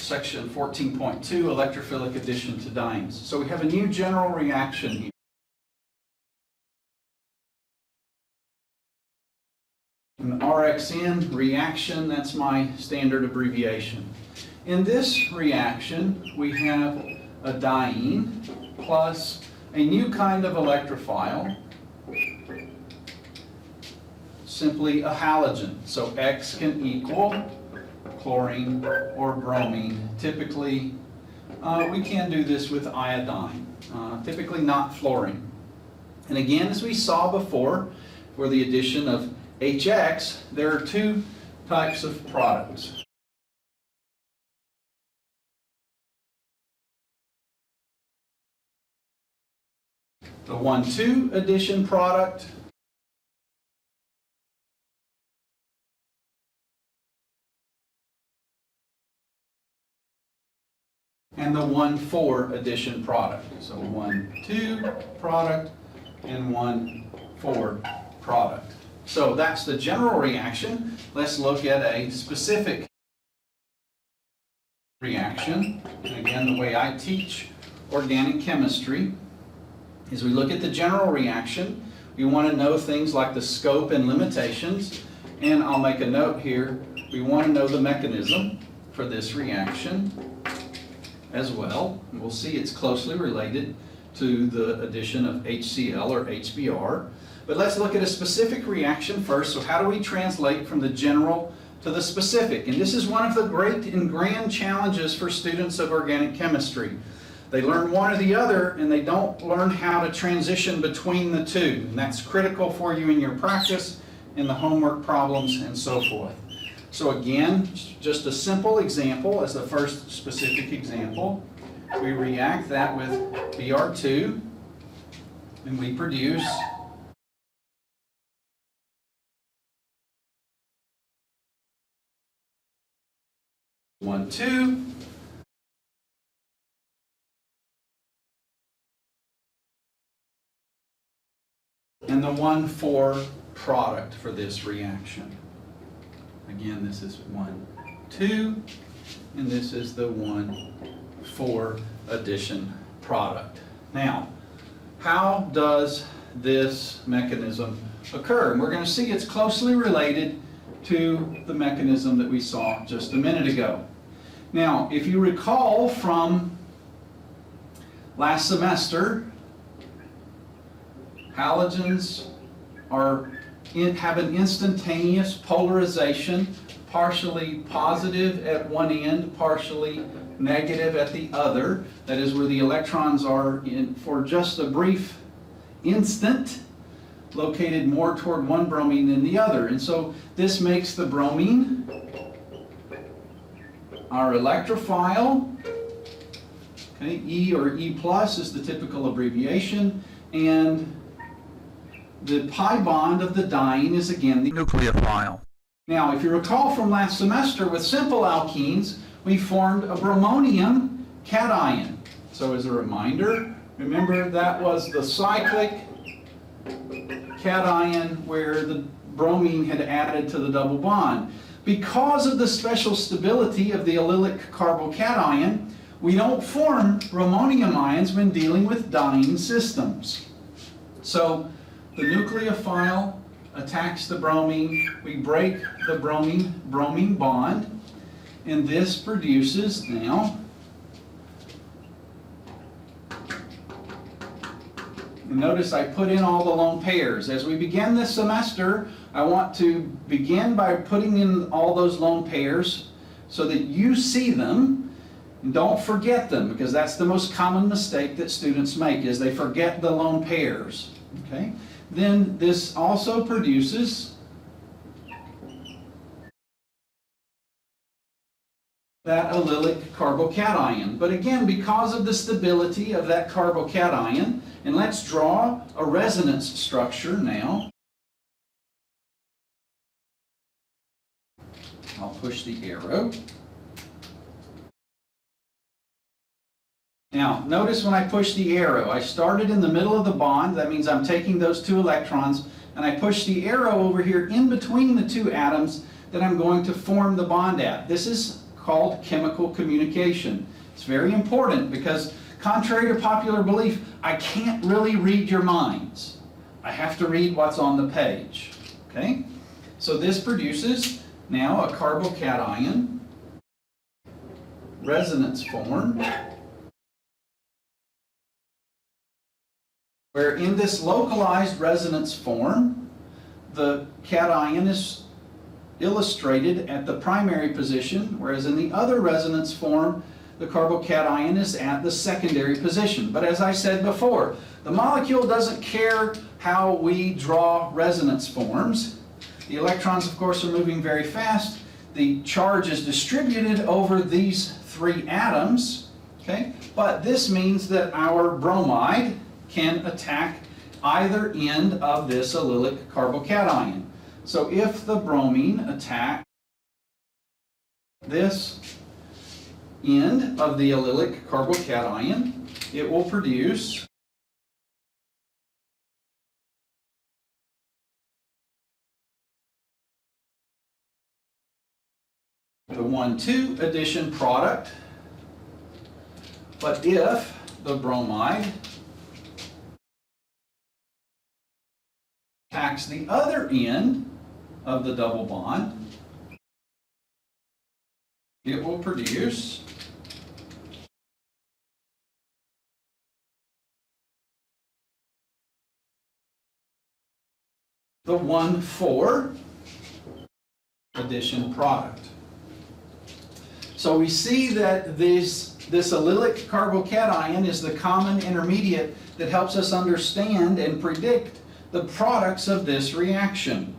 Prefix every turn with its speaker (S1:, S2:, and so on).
S1: section 14.2, electrophilic addition to dienes. So we have a new general reaction here. An RXN reaction, that's my standard abbreviation. In this reaction, we have a diene plus a new kind of electrophile, simply a halogen. So X can equal chlorine or bromine. Typically, we can do this with iodine, typically not fluorine. And again, as we saw before, for the addition of HX, there are two types of products. The 1,2 addition product and the 1,4 addition product. So 1,2 product and 1,4 product. So that's the general reaction. Let's look at a specific reaction. And again, the way I teach organic chemistry is we look at the general reaction. We want to know things like the scope and limitations. And I'll make a note here. We want to know the mechanism for this reaction as well. And we'll see it's closely related to the addition of HCl or HBr. But let's look at a specific reaction first. So how do we translate from the general to the specific? And this is one of the great and grand challenges for students of organic chemistry. They learn one or the other, and they don't learn how to transition between the two. And that's critical for you in your practice, in the homework problems, and so forth. So again, just a simple example as the first specific example. We react that with Br2, and we produce one, two, and the 1,4 product for this reaction. Again, this is 1, 2, and this is the 1,4 addition product. Now, how does this mechanism occur? And we're going to see it's closely related to the mechanism that we saw just a minute ago. Now, if you recall from last semester, halogens have an instantaneous polarization, partially positive at one end, partially negative at the other. That is where the electrons are for just a brief instant located more toward one bromine than the other. And so this makes the bromine our electrophile. Okay, E or E plus is the typical abbreviation, and the pi bond of the diene is again the nucleophile. Now, if you recall from last semester with simple alkenes, we formed a bromonium cation. So as a reminder, remember that was the cyclic cation where the bromine had added to the double bond. Because of the special stability of the allylic carbocation, we don't form bromonium ions when dealing with diene systems. So the nucleophile attacks the bromine, we break the bromine bond, and this produces now, and notice I put in all the lone pairs. As we begin this semester, I want to begin by putting in all those lone pairs so that you see them and don't forget them, because that's the most common mistake that students make, is they forget the lone pairs. Okay? Then this also produces that allylic carbocation. But again, because of the stability of that carbocation, and let's draw a resonance structure now. I'll push the arrow. Now, notice when I push the arrow, I started in the middle of the bond. That means I'm taking those two electrons, and I push the arrow over here in between the two atoms that I'm going to form the bond at. This is called chemical communication. It's very important because, contrary to popular belief, I can't really read your minds. I have to read what's on the page. Okay? So this produces now a carbocation resonance form, where in this localized resonance form, the cation is illustrated at the primary position, whereas in the other resonance form, the carbocation is at the secondary position. But as I said before, the molecule doesn't care how we draw resonance forms. The electrons, of course, are moving very fast. The charge is distributed over these three atoms, okay? But this means that our bromide can attack either end of this allylic carbocation. So if the bromine attacks this end of the allylic carbocation, it will produce the 1,2 addition product. But if the bromide attacks the other end of the double bond, it will produce the 1,4 addition product. So we see that this allylic carbocation is the common intermediate that helps us understand and predict the products of this reaction.